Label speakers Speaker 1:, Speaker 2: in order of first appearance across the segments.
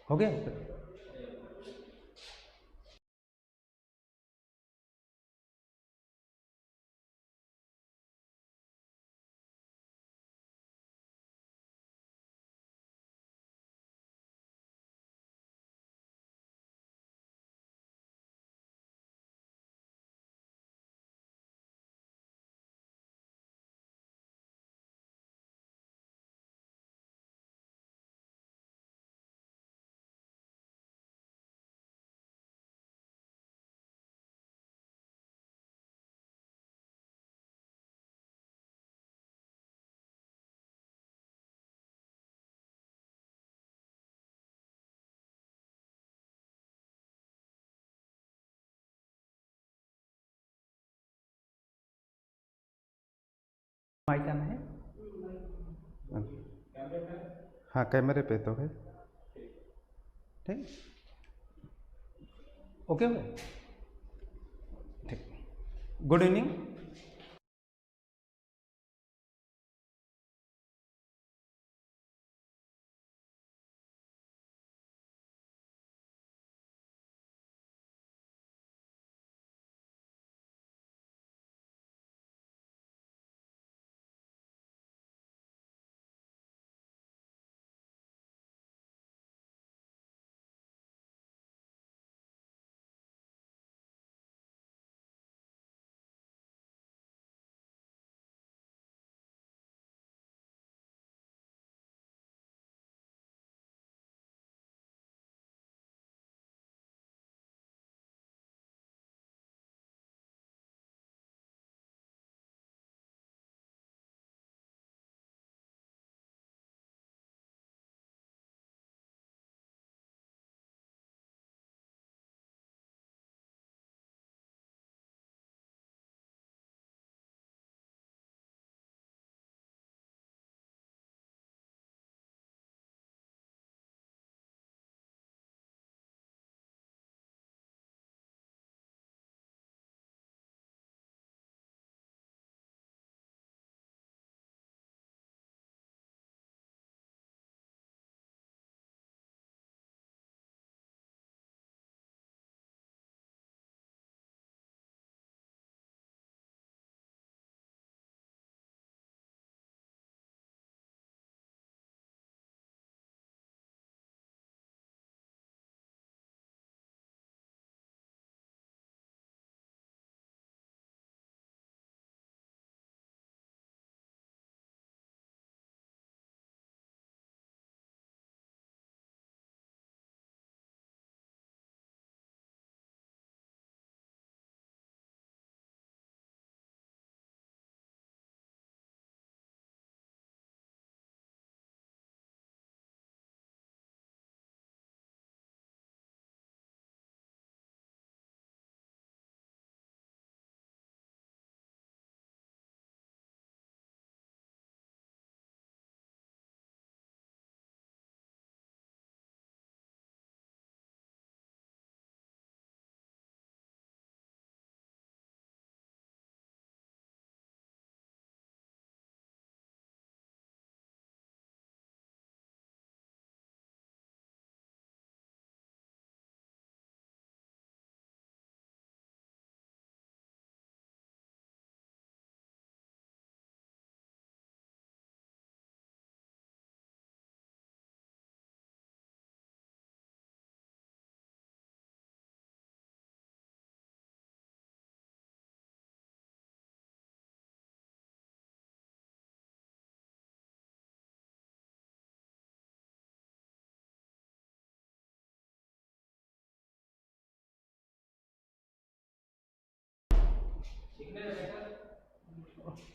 Speaker 1: हो गया। माइक आना है। हाँ, कैमरे पे तो है। ठीक, ओके हो। ठीक, गुड इवनिंग।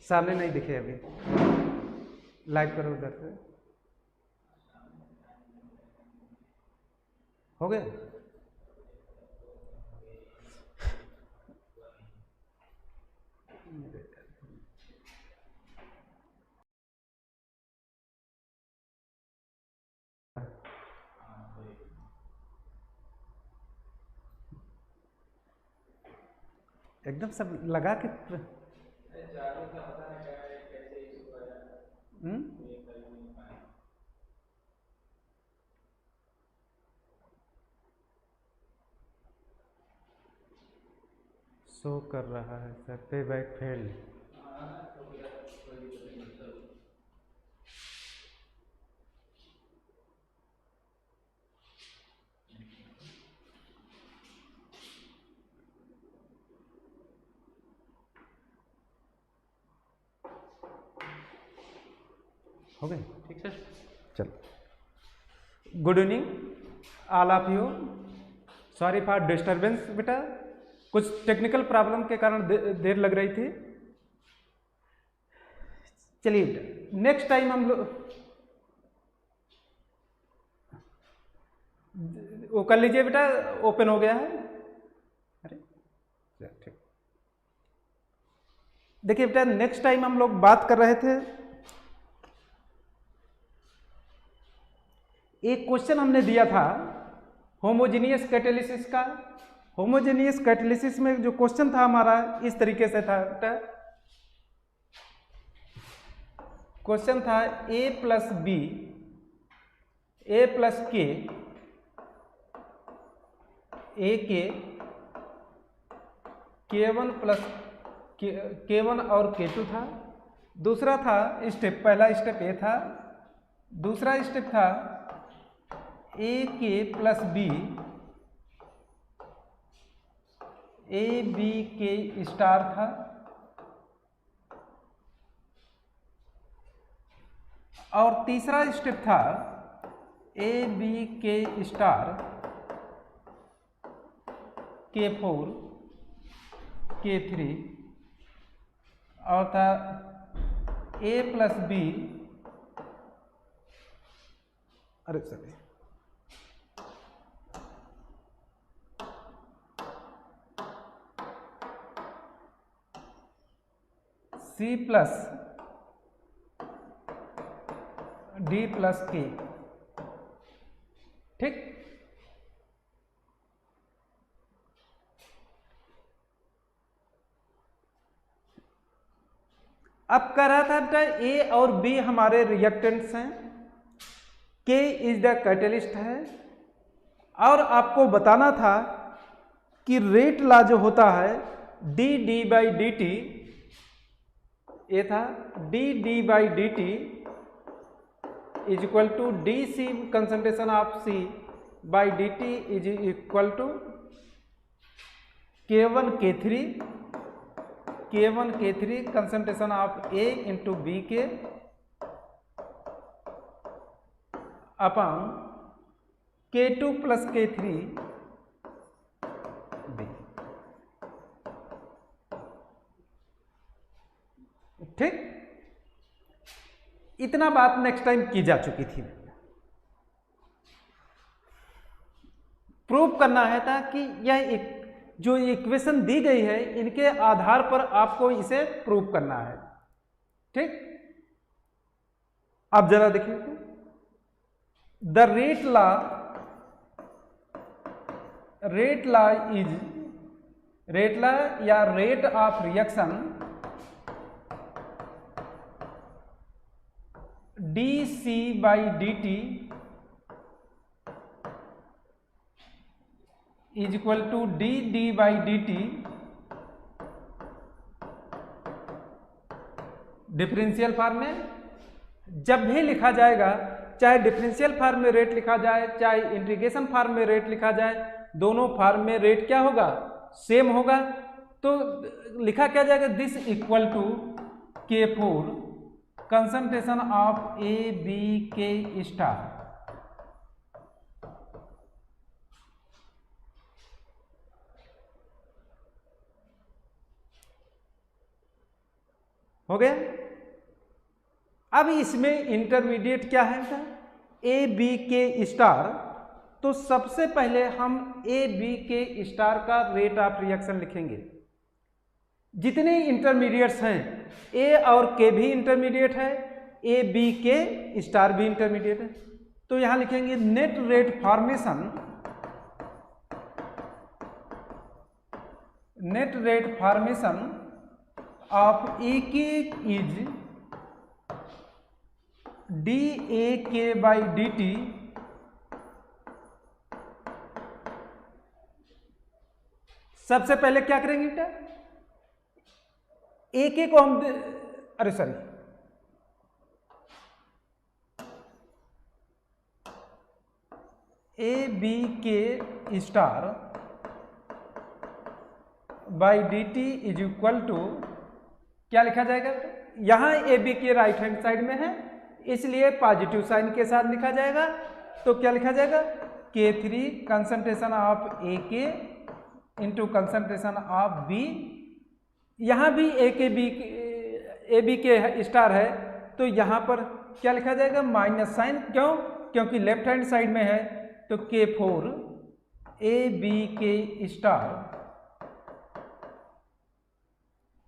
Speaker 1: सामने नहीं दिखे अभी, लाइव करो उधर से। हो गया। एकदम सब लगा के शो कर रहा है सर पे बैक फेल्ड। हो गए? ठीक सर, चलो। Good evening all of you. Sorry for disturbance बेटा, कुछ टेक्निकल प्रॉब्लम के कारण देर लग रही थी। चलिए बेटा, नेक्स्ट टाइम हम लोग वो कर लीजिए बेटा, ओपन हो गया है। अरे ठीक, देखिए बेटा, नेक्स्ट टाइम हम लोग बात कर रहे थे, एक क्वेश्चन हमने दिया था होमोजेनियस कैटालिसिस का। होमोजेनियस कैटालिसिस में जो क्वेश्चन था हमारा इस तरीके से था बेटा, क्वेश्चन था a plus B a plus K a के k1 प्लस k1 और k2 था। दूसरा था स्टेप, पहला स्टेप ए था। दूसरा स्टेप था ए के प्लस बी ए बी के स्टार था। और तीसरा स्टेप था ए बी के स्टार K4 K3 और था A प्लस बी, अरे sorry, C plus D plus K। ठीक, अब कह रहा था बेटा ए और बी हमारे रिएक्टेंट्स हैं, के इज द कैटलिस्ट है, और आपको बताना था कि रेट लॉ जो होता है D D by D T, ये था D D by D T is equal to D C concentration of C by D T is equal to K1 K3 concentration of A into B के upon K2 plus K3 B। ठीक, इतना बात next time की जा चुकी थी। Prove करना है था कि यह एक जो इक्वेशन दी गई है इनके आधार पर आपको इसे प्रूव करना है। ठीक, अब जरा देखिए, the rate law is, rate law या rate of reaction D C by D T is equal to D D by D T differential form में। जब भी लिखा जाएगा, चाहे डिफरेंशियल फॉर्म में रेट लिखा जाए चाहे इंटीग्रेशन फॉर्म में रेट लिखा जाए, दोनों फॉर्म में रेट क्या होगा, सेम होगा। तो लिखा क्या जाएगा, this equal to K4 concentration of A B के स्टार हो गया। अब इसमें इंटरमीडिएट क्या है सर, ए बी के स्टार। तो सबसे पहले हम ए बी के स्टार का रेट ऑफ रिएक्शन लिखेंगे। जितने इंटरमीडिएट्स हैं, ए और के भी इंटरमीडिएट है, ए बी के स्टार भी इंटरमीडिएट है, तो यहां लिखेंगे net rate formation of A के इज डी ए के बाई डी टी सबसे पहले क्या करेंगे बेटा, ए के को हम अरे सॉरी ए बी के star by D T is equal to क्या लिखा जाएगा, यहां A B K right hand side में है इसलिए पॉजिटिव साइन के साथ लिखा जाएगा। तो क्या लिखा जाएगा, के थ्री कंसंट्रेशन ऑफ ए के इंटू कंसंट्रेशन ऑफ बी। यहां भी ए बी के स्टार है तो यहां पर क्या लिखा जाएगा, माइनस साइन। क्यों, क्योंकि लेफ्ट हैंड साइड में है। तो के फोर ए बी के star,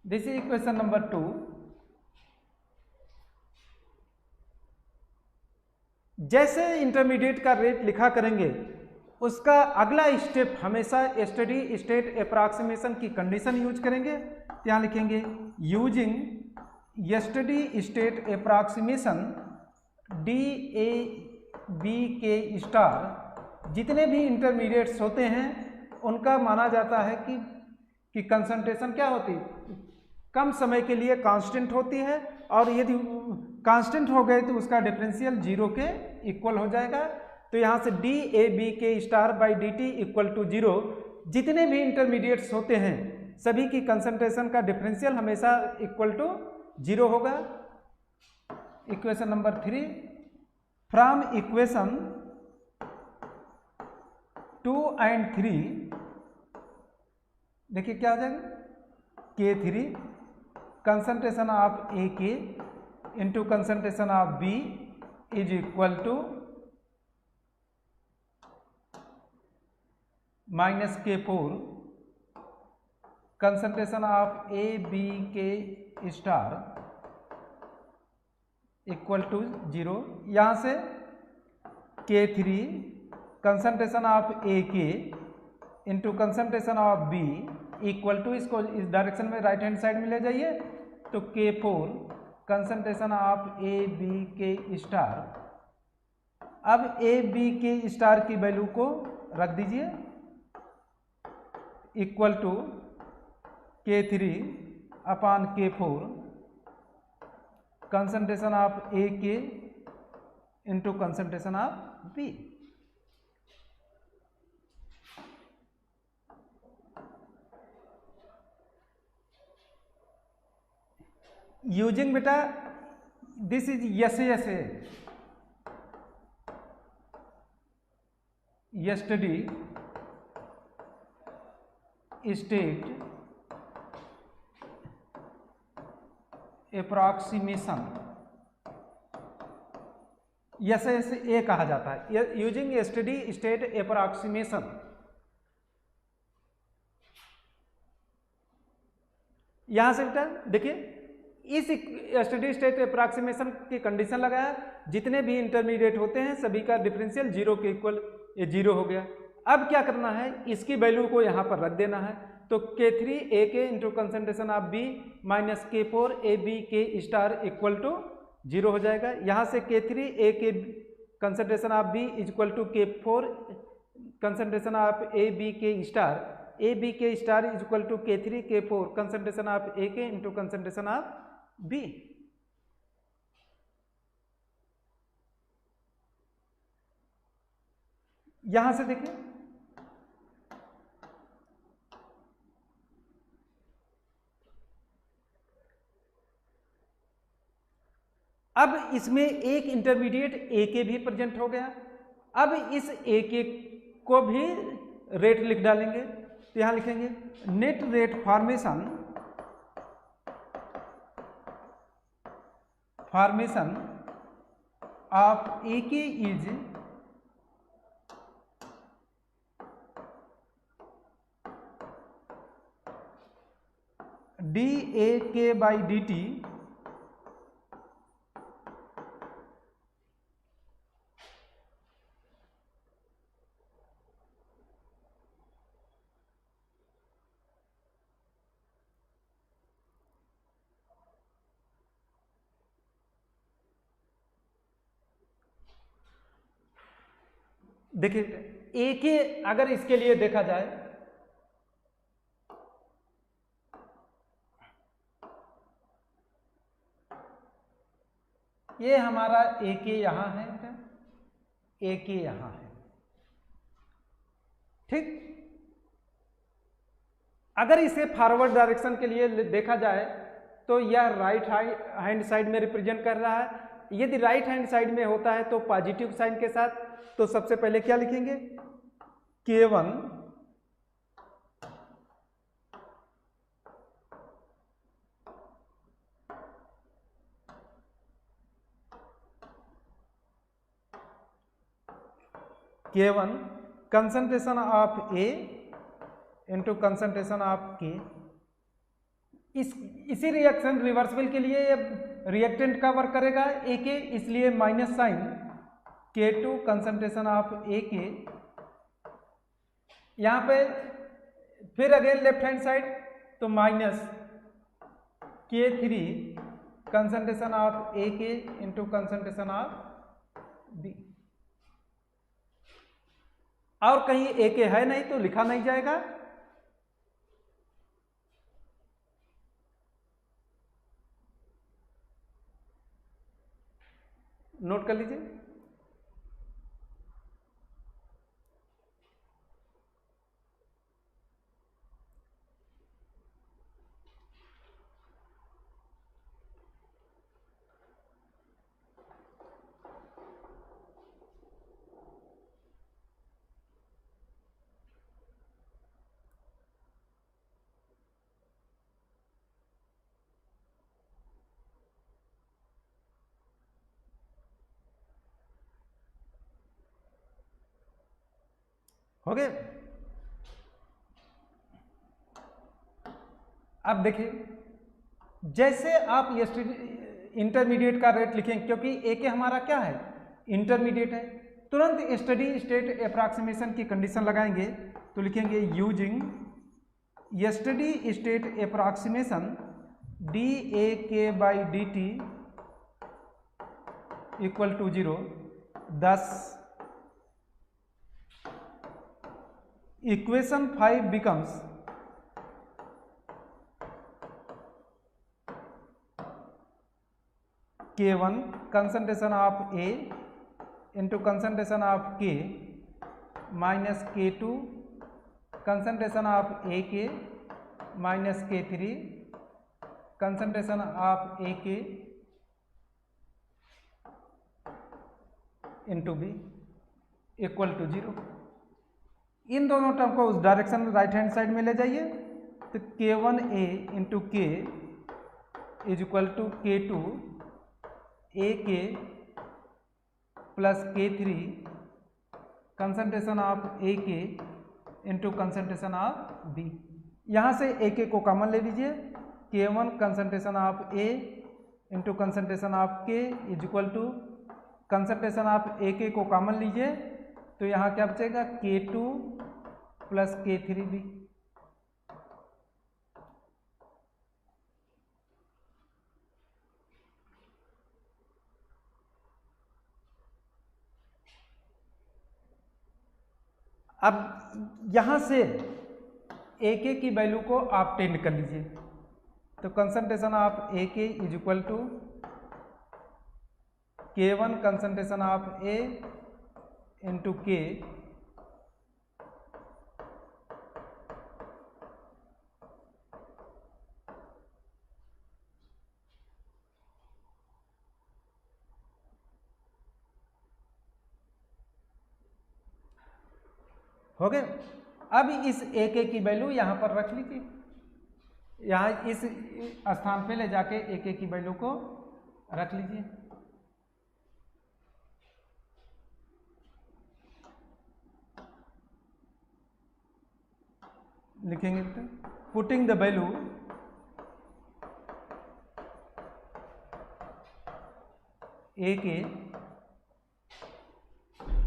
Speaker 1: this is equation number 2। जैसे इंटरमीडिएट का रेट लिखा करेंगे उसका अगला स्टेप हमेशा स्टेडी स्टेट अप्रॉक्सीमेशन की कंडीशन यूज करेंगे। यहाँ लिखेंगे using steady state approximation D A B के स्टार, जितने भी इंटरमीडिएट्स होते हैं उनका माना जाता है कि कंसंट्रेशन क्या होती है, कम समय के लिए कांस्टेंट होती है और यदि कांस्टेंट हो गए तो उसका डिफरेंशियल जीरो के इक्वल हो जाएगा। तो यहाँ से डी ए बी के star by D T equal to zero, जितने भी इंटरमीडिएट्स होते हैं सभी की कंसंट्रेशन का डिफरेंशियल हमेशा इक्वल टू जीरो होगा। Equation number 3, from equation 2 and 3 देखिए क्या हो जाएगा, के थ्री कंसंट्रेशन ऑफ ए के into concentration of B is equal to minus K four concentration of A B के स्टार इक्वल टू जीरो। यहां से K three concentration of A के into concentration of B equal to, इसको इस direction में right hand side में ले जाइए तो K four concentration of A B के स्टार। अब ए बी के स्टार की वैल्यू को रख दीजिए equal to K three upon K four concentration of A के into concentration of B. Using बेटा this is yesterday state approximation, ए कहा जाता है, यूजिंग स्टडी स्टेट अप्रॉक्सीमेशन। यहां से बेटा देखिए इस स्टडी स्टेट अप्रॉक्सीमेशन की कंडीशन लगाया, जितने भी इंटरमीडिएट होते हैं सभी का डिफरेंशियल जीरो के इक्वल, ये जीरो हो गया। अब क्या करना है, इसकी वैल्यू को यहाँ पर रख देना है। तो के थ्री ए के into concentration of B minus K four A B के स्टार इक्वल टू जीरो हो जाएगा। यहाँ से के थ्री ए के concentration of B equal to K four concentration of A B के star is equal to K three K four concentration of A के into concentration of B. यहां से देखिए अब इसमें एक इंटरमीडिएट ए के भी प्रेजेंट हो गया। अब इस ए के को भी रेट लिख डालेंगे। तो यहां लिखेंगे net rate formation of A के इज डी ए के बाई डी टी देखिए ए के अगर इसके लिए देखा जाए, ये हमारा ए के यहां है, ए के यहां है, ठीक। अगर इसे फॉरवर्ड डायरेक्शन के लिए देखा जाए तो यह राइट हैंड साइड में रिप्रेजेंट कर रहा है। यदि राइट हैंड साइड में होता है तो पॉजिटिव साइन के साथ, तो सबसे पहले क्या लिखेंगे, K1 K1 concentration of A into concentration of K। इसी रिएक्शन रिवर्सिबल के लिए रिएक्टेंट का वर्क करेगा ए के, इसलिए minus sign K2 concentration of A के। यहां पे फिर अगेन लेफ्ट हैंड साइड, तो minus K3 concentration of A के इंटू कंसंट्रेशन ऑफ बी। और कहीं ए के है नहीं तो लिखा नहीं जाएगा। नोट कर लीजिए। हो गए। अब देखिए, जैसे आप इंटरमीडिएट का रेट लिखेंगे, क्योंकि ए के हमारा क्या है, इंटरमीडिएट है, तुरंत स्टडी स्टेट अप्रॉक्सीमेशन की कंडीशन लगाएंगे, तो लिखेंगे using steady state approximation D A के by D T equal to 0। thus equation 5 becomes K1 concentration of A into concentration of K minus K2 concentration of AK minus K3 concentration of AK into B equal to 0। इन दोनों term को उस direction में right hand side में ले जाइए, तो K1A into K is equal to K2 AK plus K3 concentration of AK into concentration of B। यहाँ से AK को कॉमन ले लीजिए, K1 concentration of A into concentration of K is equal to concentration of AK को common लीजिए, तो यहाँ क्या बचेगा, K2 प्लस K3B। अब यहां से AK की वैल्यू को आप टेंड कर लीजिए, तो concentration of AK is equal to K1 concentration of A into K हो गए। अब इस AK की वैल्यू यहां पर रख लीजिए, यहां इस स्थान पे ले जाके AK की वैल्यू को रख लीजिए। लिखेंगे putting the value AK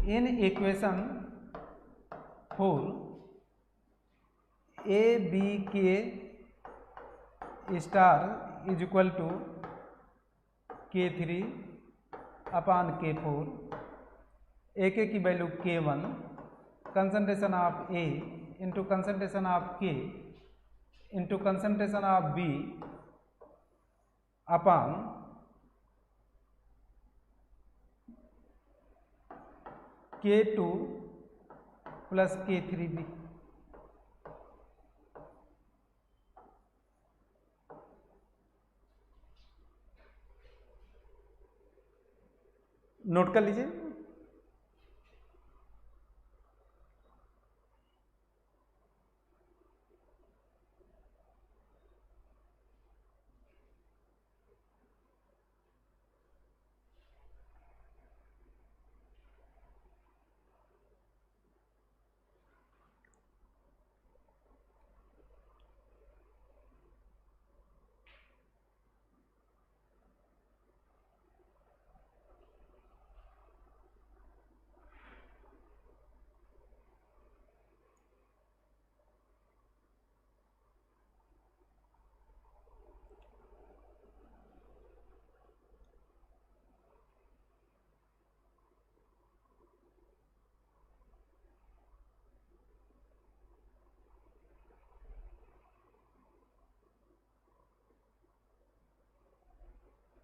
Speaker 1: in equation 4 ABK star is equal to K3 upon K4 AK की value K1 concentration of A into concentration of K into concentration of B upon K2 plus K3B। Note कर लीजिए।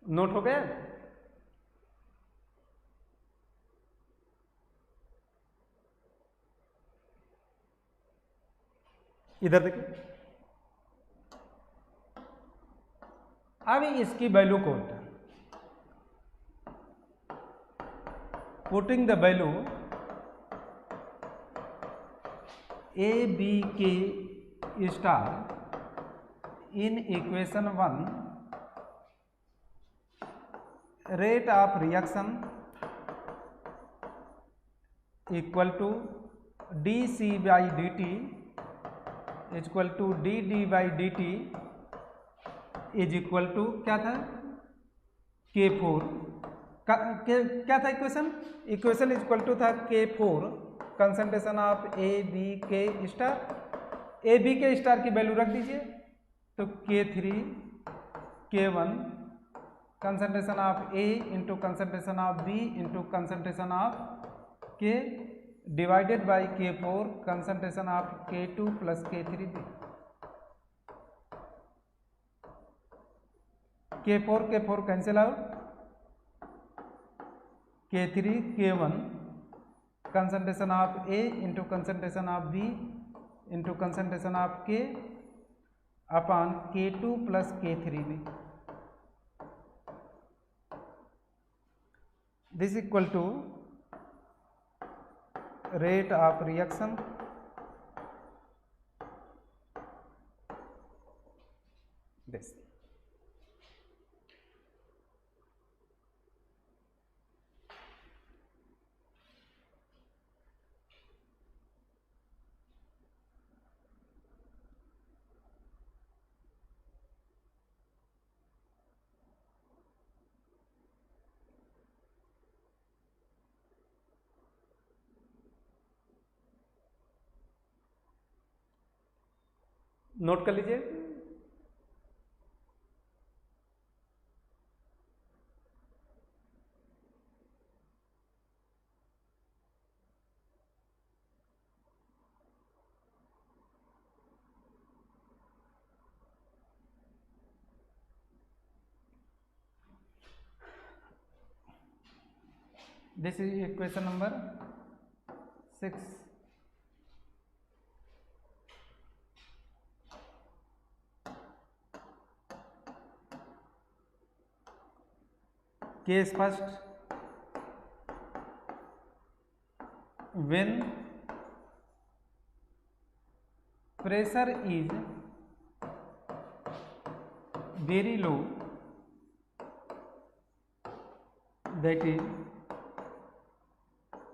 Speaker 1: Note हो गया? इधर देखिए, अब इसकी value quote, putting the value ABK star in equation 1, rate of reaction equal to dC by dt is equal to dd by dt is equal to क्या था, K4 क्या था इक्वेशन इज इक्वल टू था K4 concentration of ABK star. ABK star की value रख दीजिए, तो K3 K1 concentration of A into concentration of B into concentration of K divided by K4 concentration of K2 plus K3B। K4 cancel out, K3 K1 concentration of A into concentration of B into concentration of K upon K2 plus K3B। This equal to rate of reaction this। Note कर लीजिए। This is equation number 6। Case first, when pressure is very low, that is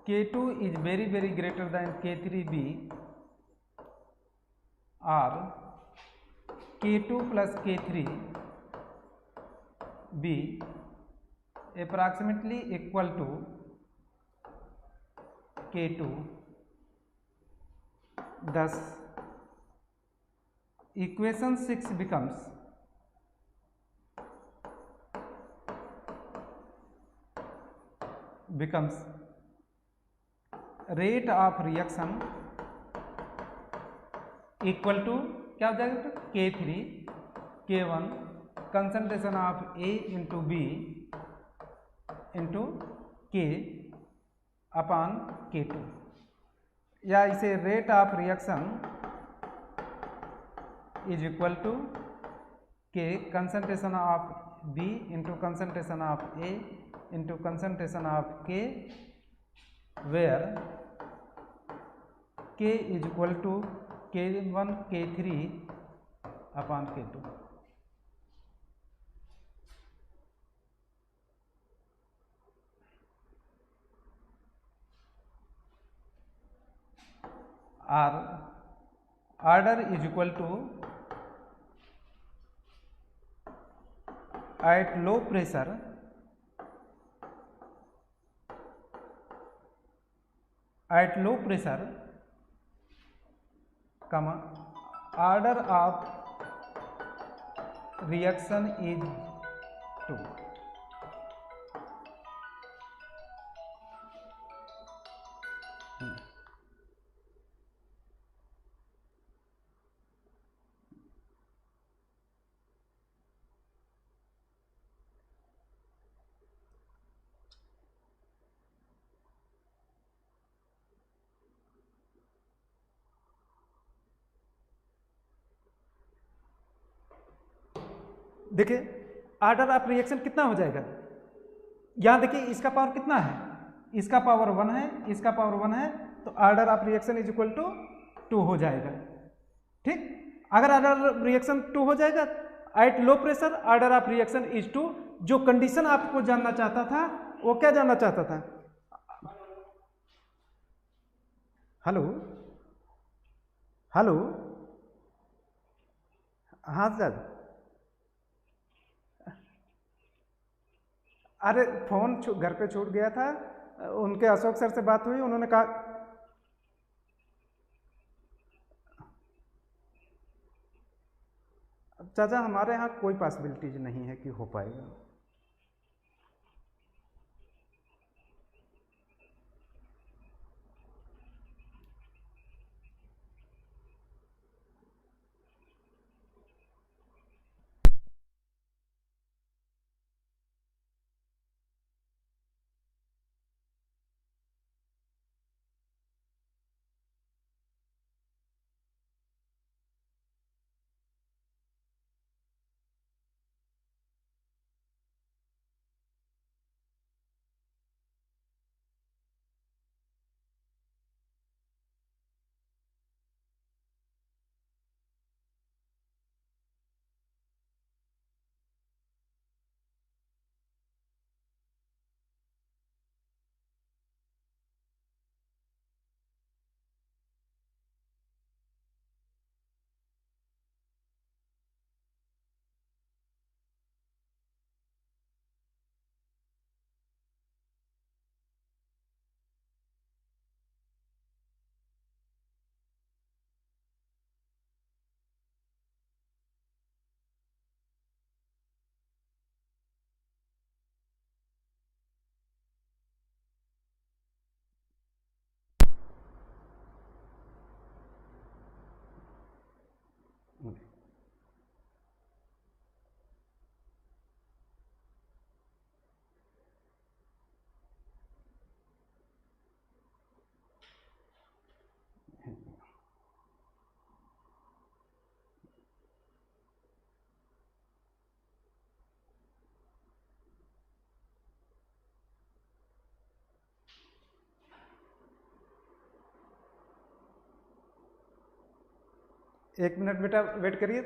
Speaker 1: K2 is very greater than K3B or K2 plus K3B approximately equal to K2, thus equation 6 becomes rate of reaction equal to क्या हो जाएगा बेटा, K3 K1 concentration of A into B into K upon K2, या इसे rate of reaction is equal to K concentration of B into concentration of A into concentration of K, where K is equal to K1 K3 upon K2। और order is equal to at low pressure comma order of reaction is 2। देखिए order of reaction कितना हो जाएगा, यहां देखिए इसका power कितना है, इसका पावर 1 है, इसका पावर 1 है, तो order of reaction is equal to 2 हो जाएगा। ठीक, अगर ऑर्डर ऑफ रिएक्शन 2 हो जाएगा at low pressure order of reaction is 2। जो कंडीशन आपको जानना चाहता था वो क्या जानना चाहता था, हेलो हेलो, हाँ सर, अरे फोन घर पे छूट गया था, उनके अशोक सर से बात हुई, उन्होंने कहा चाचा हमारे यहाँ कोई पॉसिबिलिटीज नहीं है कि हो पाएगा। एक मिनट बेटा वेट करिए,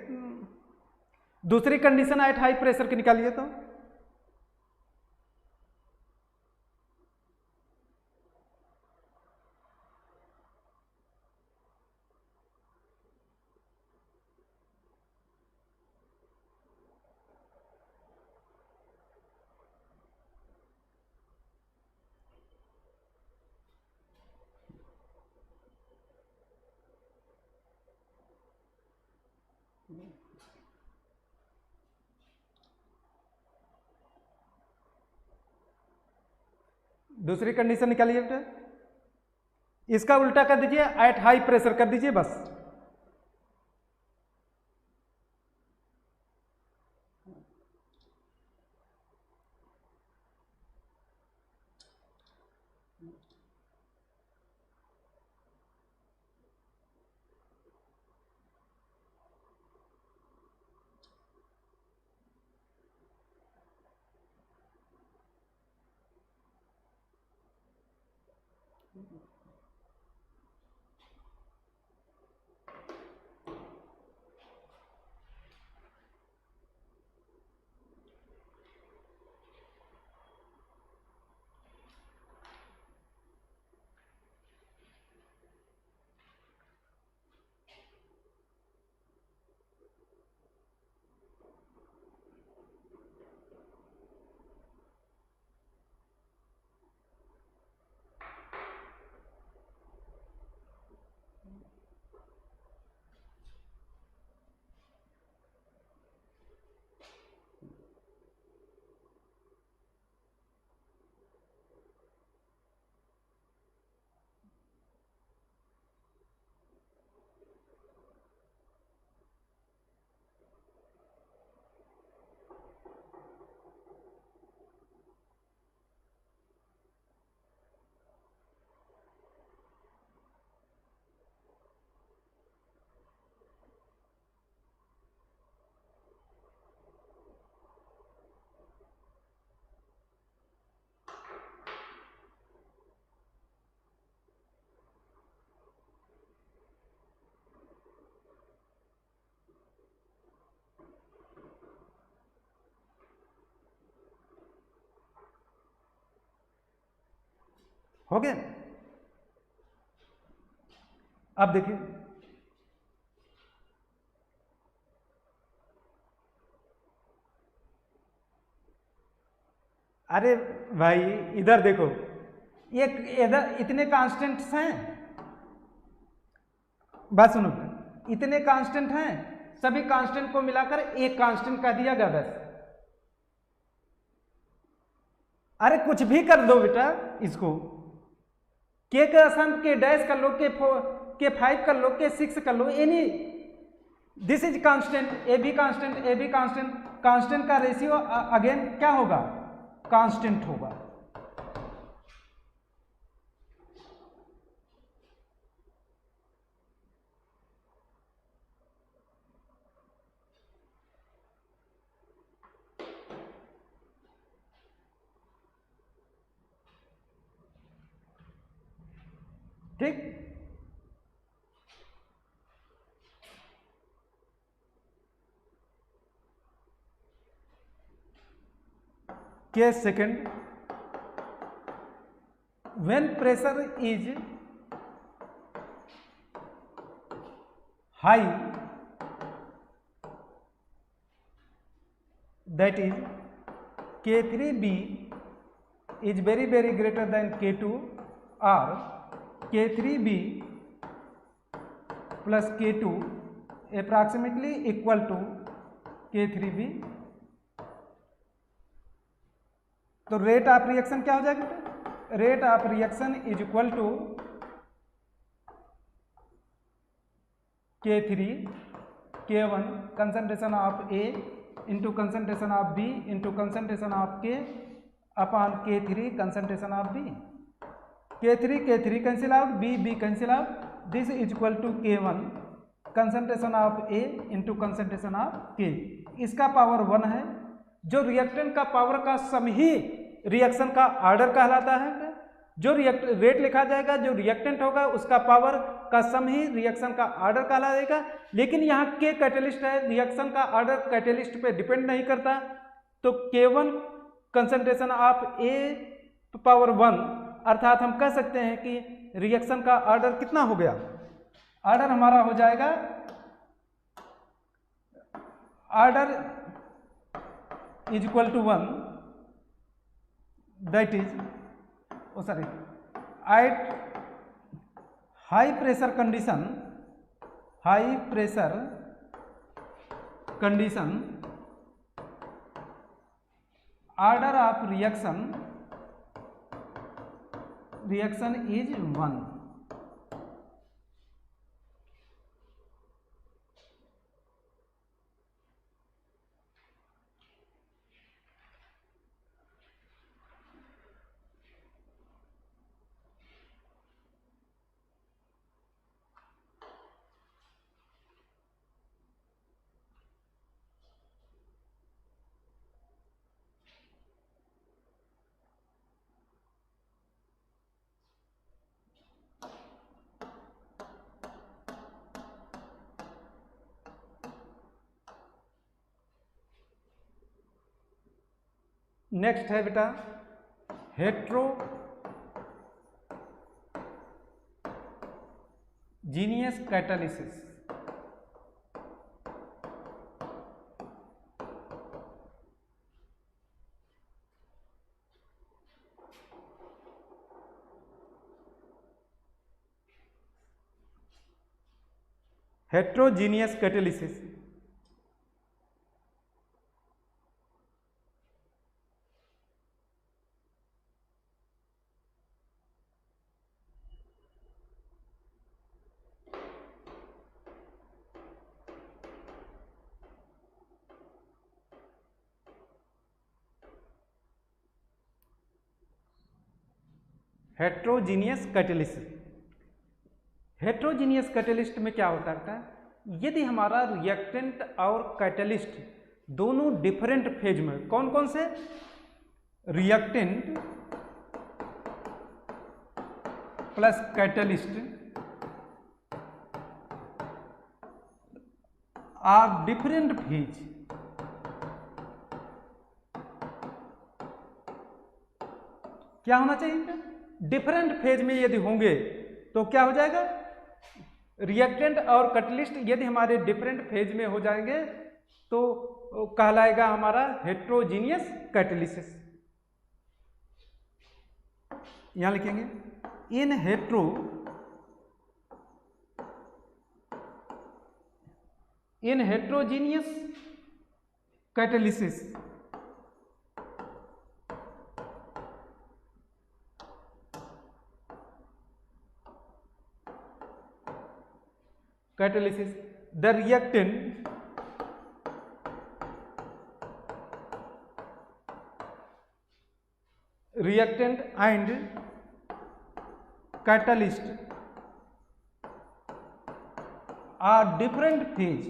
Speaker 1: दूसरी कंडीशन एट हाई प्रेशर की निकालिए तो। दूसरी कंडीशन निकालिए बेटा। इसका उल्टा कर दीजिए, एट हाई प्रेशर कर दीजिए बस। हो गया। अब देखिए, अरे भाई इधर देखो, ये इधर इतने कांस्टेंट्स हैं, बात सुनो, इतने कांस्टेंट हैं, सभी कांस्टेंट को मिलाकर एक कांस्टेंट कह दिया गया बस। अरे कुछ भी कर दो बेटा इसको, के का सम के डैश कर लो, के 5 कर लो, के 6 कर लो, any this is constant, A B constant, A B constant, constant का रेशियो अगेन क्या होगा, कांस्टेंट होगा। ठीक, case second, when pressure is high, that is K3B is very greater than K2, or K3B plus K2 approximately equal to K3B, तो rate of reaction क्या हो जाएगा, rate of reaction is equal to K3 K1 concentration of A into concentration of B into concentration of K upon K3 concentration of B। K3 cancel out, B cancel out, this is equal to K1 concentration of A into concentration of K। इसका power 1 है। जो reactant का power का सम ही reaction का order कहलाता है। जो rate लिखा जाएगा, जो रिएक्टेंट होगा उसका पावर का सम ही रिएक्शन का ऑर्डर कहलाएगा। लेकिन यहाँ के कैटेलिस्ट है, रिएक्शन का ऑर्डर कैटेलिस्ट पे डिपेंड नहीं करता, तो K1 concentration of A power 1, अर्थात हम कह सकते हैं कि रिएक्शन का ऑर्डर कितना हो गया, ऑर्डर हमारा हो जाएगा, order is equal to 1, that is at high pressure condition order of reaction is 1। Next है बेटा heterogeneous catalysis. Heterogeneous catalysis heterogeneous catalysis. Heterogeneous catalyst में क्या होता है, यदि हमारा रिएक्टेंट और कैटालिस्ट दोनों डिफरेंट फेज में, कौन कौन से, reactant plus catalyst are different phase, क्या होना चाहिए, डिफरेंट फेज में यदि होंगे तो क्या हो जाएगा, रिएक्टेंट और कैटालिस्ट यदि हमारे डिफरेंट फेज में हो जाएंगे तो कहलाएगा हमारा हेट्रोजीनियस कैटालिसिस। यहां लिखेंगे in heterogeneous catalysis the reactant and catalyst are different phase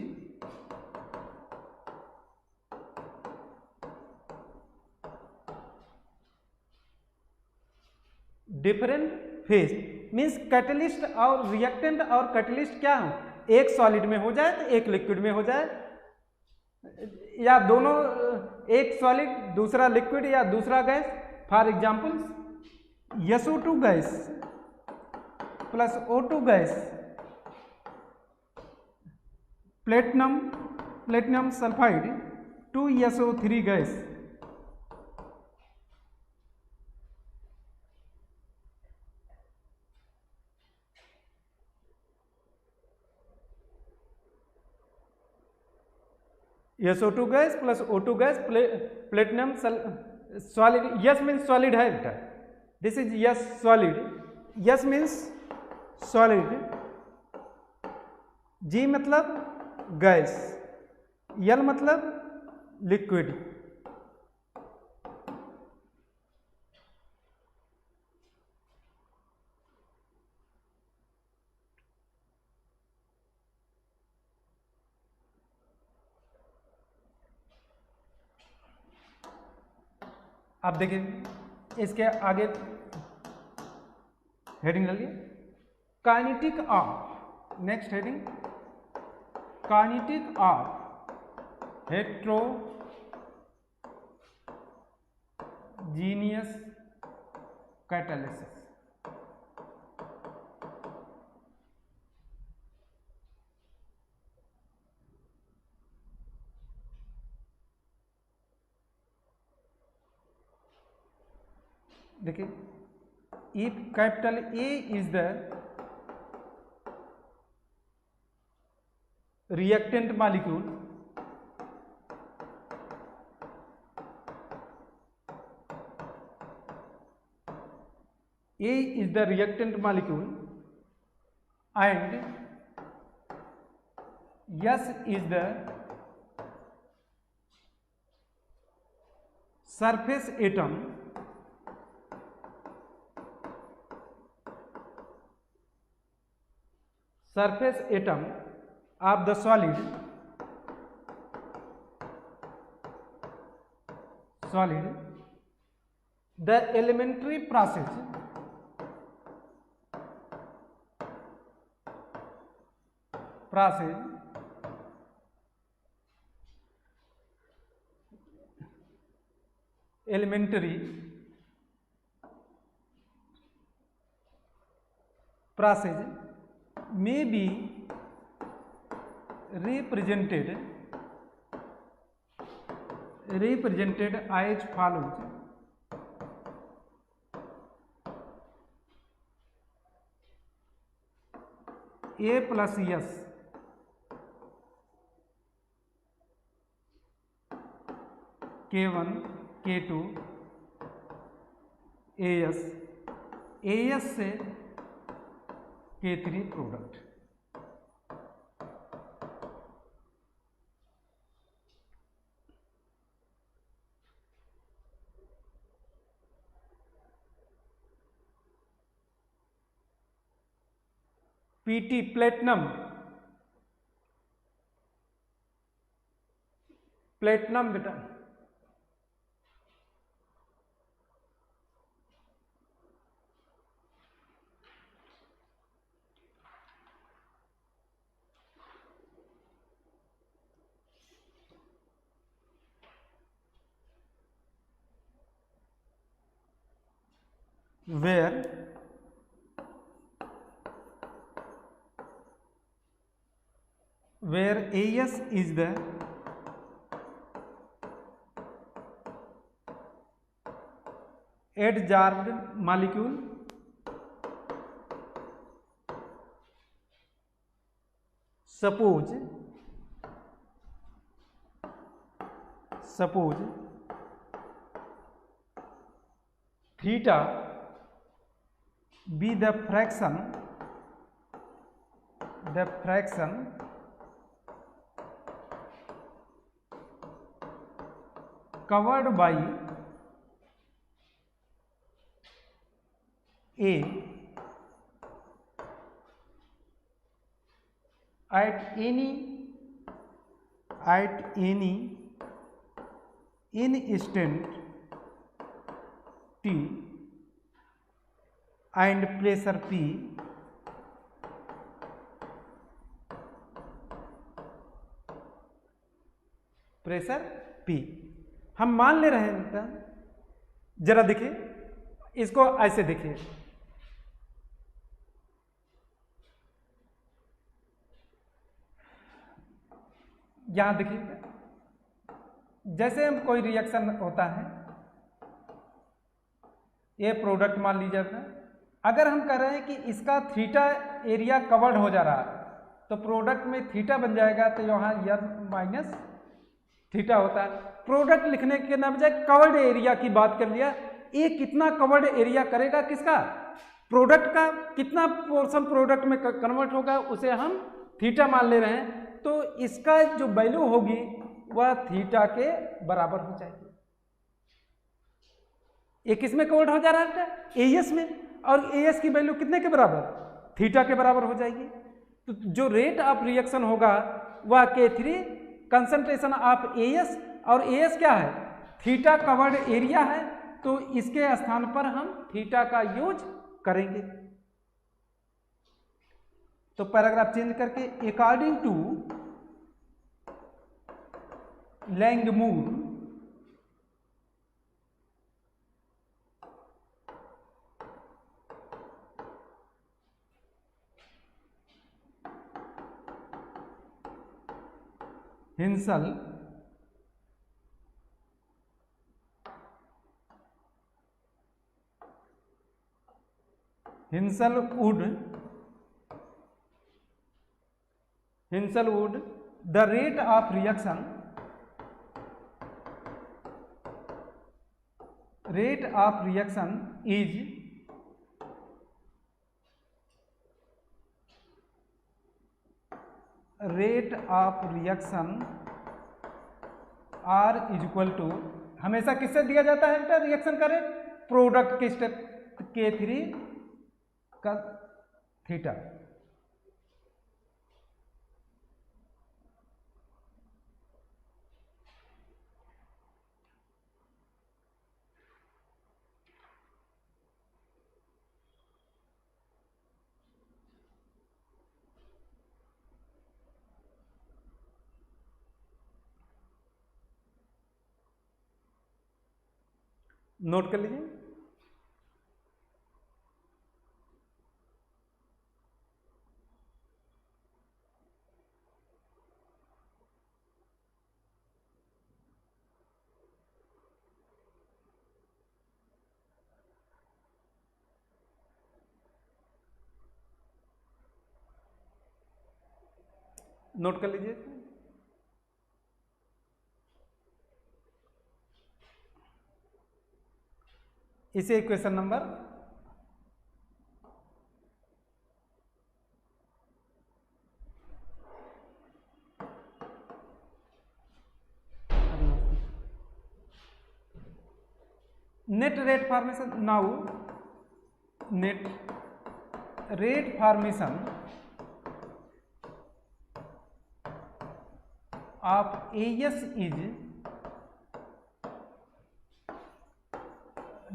Speaker 1: means catalyst और रिएक्टेंट और कैटलिस्ट क्या हो, एक सॉलिड में हो जाए तो एक लिक्विड में हो जाए, या दोनों एक सॉलिड दूसरा लिक्विड या दूसरा gas. For example SO2 gas plus O2 gas, platinum sulphide 2SO3 gas. SO2 gas plus O2 gas, platinum solid, S means solid है बेटा, this is S solid, S means solid, G मतलब gas, यल मतलब liquid. आप देखिए इसके आगे heading डालिए kinetic of, next heading kinetic of heterogeneous catalysis. देखिए if capital A is the reactant molecule, A is the reactant molecule and S is the surface atom of the solid, the elementary process elementary process may be represented as follows. A plus S K1 K2 AS से K3 product. PT platinum बेटा where AS is the adsorbed molecule, suppose theta be the fraction covered by A at any instant T and pressure P हम मान ले रहे हैं। जरा देखिए इसको ऐसे देखिए, यहां देखिए जैसे हम कोई रिएक्शन होता है, ये प्रोडक्ट मान लीजिए आपने, अगर हम कह रहे हैं कि इसका थीटा एरिया कवर्ड हो जा रहा है तो प्रोडक्ट में थीटा बन जाएगा, तो यहाँ यह माइनस थीटा होता है। प्रोडक्ट लिखने के ना बजाय कवर्ड एरिया की बात कर लिया। ये कितना कवर्ड एरिया करेगा, किसका, प्रोडक्ट का, कितना पोर्शन प्रोडक्ट में कन्वर्ट होगा उसे हम थीटा मान ले रहे हैं, तो इसका जो वैल्यू होगी वह थीटा के बराबर हो जाएगी। ये किस में कवर्ड हो जा रहा है, एएस में, और एएस की वैल्यू कितने के बराबर, थीटा के बराबर हो जाएगी। तो जो रेट ऑफ रिएक्शन होगा वह K3 कंसंट्रेशन ऑफ एएस, और एएस क्या है, थीटा कवर्ड एरिया है, तो इसके स्थान पर हम थीटा का यूज करेंगे। तो पैराग्राफ चेंज करके according to Langmuir Hinsel would the rate of reaction is R is equal to, हमेशा किससे दिया जाता है बेटा रिएक्शन का रेट, प्रोडक्ट के स्टेप K3 का थीटा। नोट कर लीजिए। नोट कर लीजिए। इसे equation number net rate formation. Now net rate formation of AS is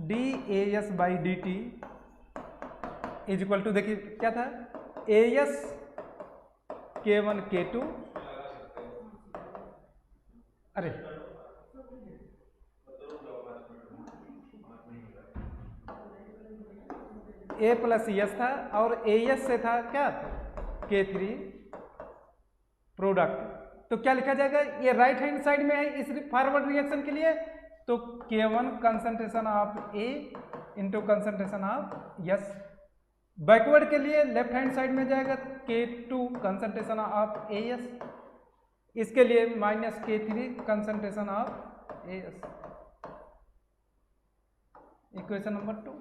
Speaker 1: DAS by DT is equal to, देखिए क्या था, AS K1 K2, अरे A प्लस S था और AS से था क्या K3 प्रोडक्ट। तो क्या लिखा जाएगा, ये राइट हैंड साइड में है इस फॉरवर्ड रिएक्शन के लिए, तो K1 concentration of A into concentration of S। Backward के लिए लेफ्ट हैंड साइड में जाएगा K2 कंसंट्रेशन ऑफ AS, इसके लिए minus K3 concentration of AS। Equation number 2।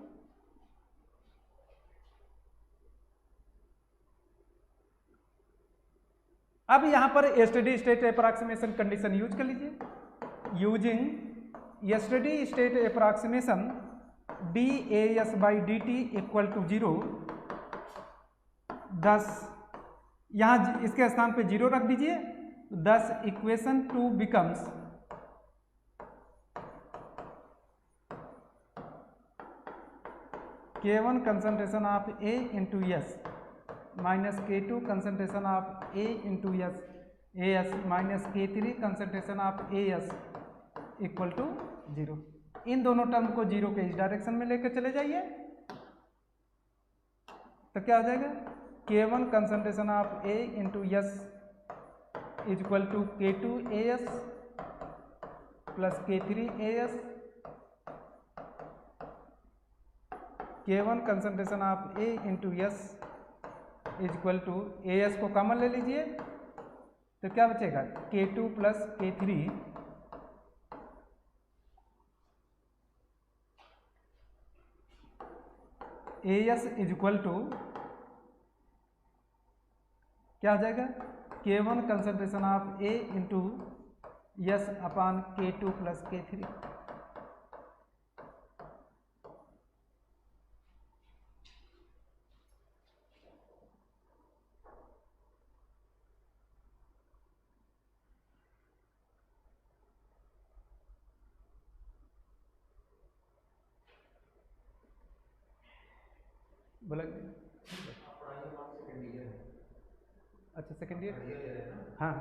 Speaker 1: अब यहां पर steady state approximation condition use कर लीजिए। Using steady state approximation DAS by DT equal to 0, thus यहां इसके स्थान पे 0 रख दीजिए। thus equation 2 becomes K1 concentration of A into S minus K2 concentration of A into AS minus K3 concentration of AS equal to 0। इन दोनों term को 0 के इस डायरेक्शन में लेकर चले जाइए, तो क्या हो जाएगा, K1 concentration of A into S is equal to K2 AS plus K3 AS। K1 concentration of A into S is equal to AS को कॉमन ले लीजिए, तो क्या बचेगा, K2 plus K3 AS is equal to क्या हो जाएगा, K1 concentration of A into S upon K2 plus K3। बोला अच्छा सेकेंड ईयर, हाँ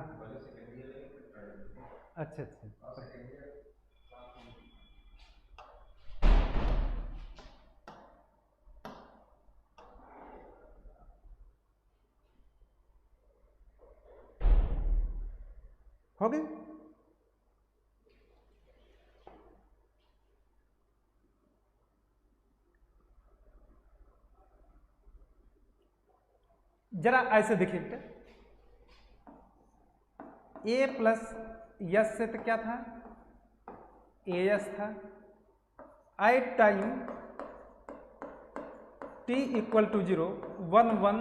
Speaker 1: अच्छा अच्छा हो गई। जरा ऐसे देखिए बेटा, A प्लस S से तो क्या था, AS था। At time t equal to 0 1 1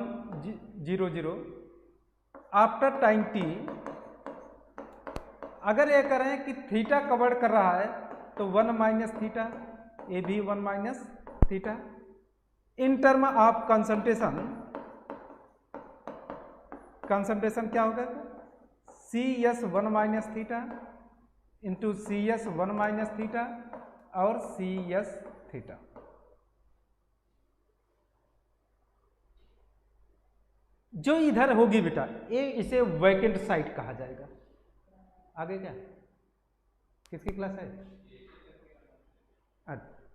Speaker 1: 0 0 after time t, अगर ये करें कि थीटा कवर कर रहा है तो 1 माइनस थीटा, ए भी 1 minus theta. In term of concentration क्या होगा, CS 1 minus theta into CS 1 minus theta और CS थीटा। जो इधर होगी बेटा, ये इसे वैकेंट साइट कहा जाएगा। आगे क्या किसकी क्लास है, अच्छा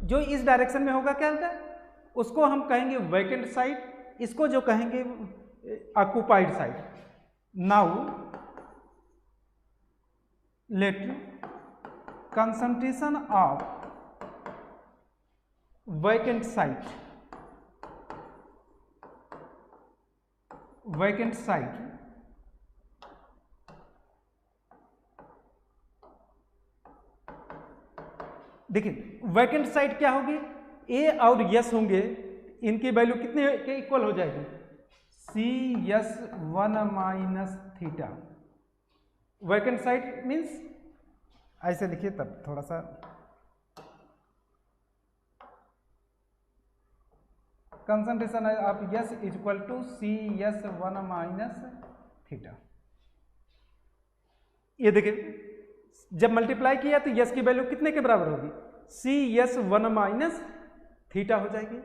Speaker 1: जो इस डायरेक्शन में होगा क्या होता है, उसको हम कहेंगे वैकेंट साइट, इसको जो कहेंगे occupied site. Now let concentration of vacant site, vacant site देखिए वैकेंट साइट क्या होगी, ए और यस होंगे, इनकी वैल्यू कितने के इक्वल हो जाएगी, C S 1 minus theta. Vacant site means ऐसे लिखिए, तब थोड़ा सा concentration of S is equal to C S 1 minus theta. ये देखिए जब मल्टीप्लाई किया तो यस की वैल्यू कितने के बराबर होगी, सी यस 1 माइनस थीटा हो जाएगी।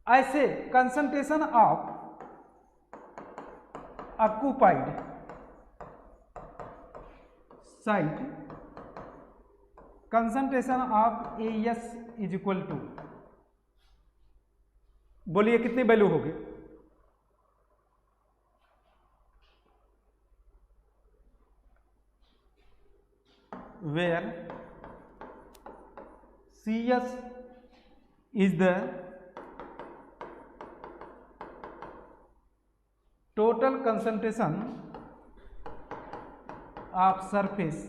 Speaker 1: ऐसे concentration of occupied site, concentration of A S is equal to, बोलिए कितनी वैल्यू होगी, where CS is the total concentration of surface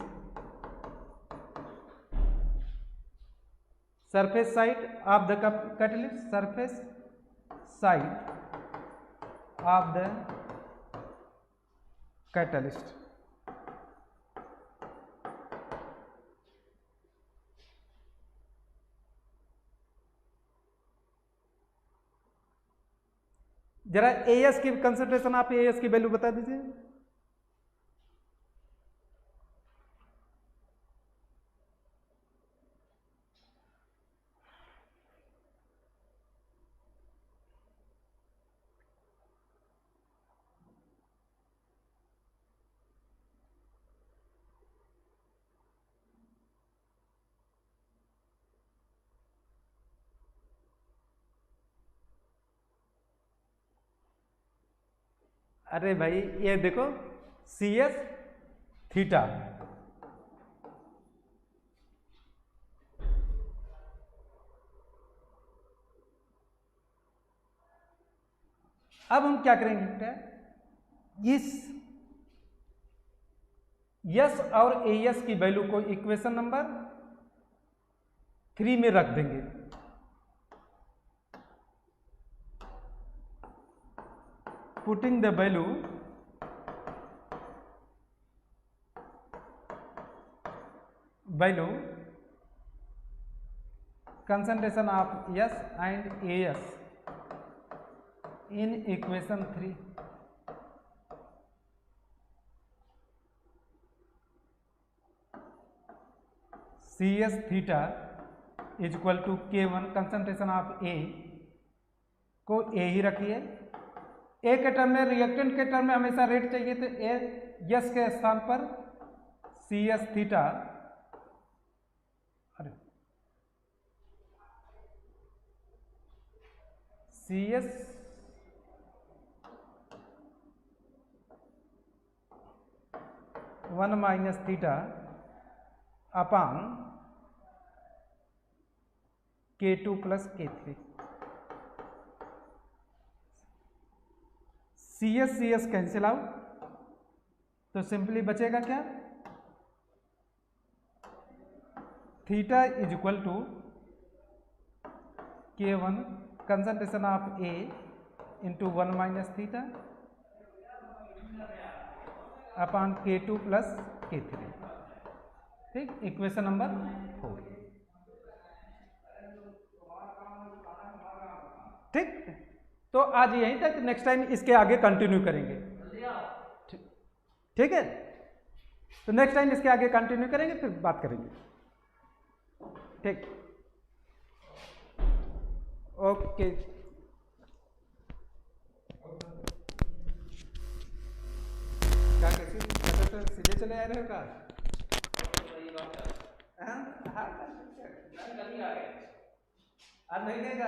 Speaker 1: site of the catalyst, surface site of the catalyst। जरा as की concentration, आप as की value बता दीजिए। अरे भाई ये देखो सी एस थीटा, अब हम क्या करेंगे बेटा, इस यस और ए एस की वैल्यू को इक्वेशन नंबर 3 में रख देंगे। Putting the value concentration of S and AS in equation 3, CS theta is equal to K1, concentration of A को A ही रखिए, ए के टर्म में, रिएक्टेंट के टर्म में हमेशा रेट चाहिए, तो ए यस के स्थान पर सी एस थीटा, अरे C S one minus theta upon K2 plus K3। C S cancel out, तो सिंपली बचेगा क्या, theta is equal to K1 concentration of A into 1 minus theta upon K2 plus K3। ठीक, equation number 4। ठीक, तो आज यहीं तक, next time इसके आगे कंटिन्यू करेंगे। ठीक है, तो नेक्स्ट टाइम इसके आगे कंटिन्यू करेंगे, फिर बात करेंगे। ठीक, ओके। क्या कैसे सीधे चले आ रहे हो का? हर महीने का